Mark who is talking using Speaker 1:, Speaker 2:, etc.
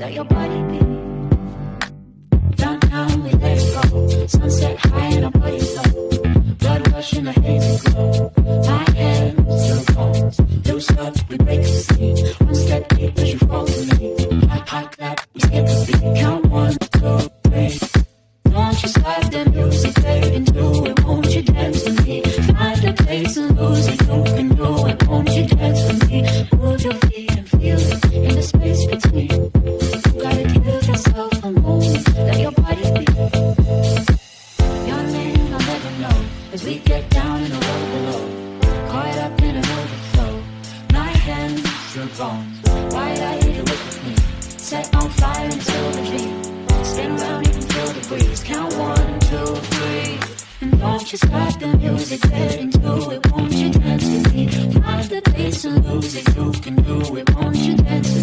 Speaker 1: let your body be. Downtown we let it go. Sunset high and our bodies low. Blood rush in a hazy glow. My hands, your bones. Loose up, we break the scene. One step deep as you fall to me. Hot clap, we skip the beat. Count 1, 2, 3. Don't you stop the music, fade into it. Won't you dance with me? Find a place and lose it. You can do it. Won't you dance with me? Move your feet and feel it in the space between. You gotta give yourself a moment. Let your body be. Your name I'll never know as we get down in the road below. Caught up in an overflow. My hands, your bones. Wide-eyed, you look at me. Set on fire until the dream. Spin around, you can feel the breeze. Count 1, 2, 3. And don't you stop the music, get into it. Won't you dance with me? Find the place and lose it. You can do it. Won't you dance with me?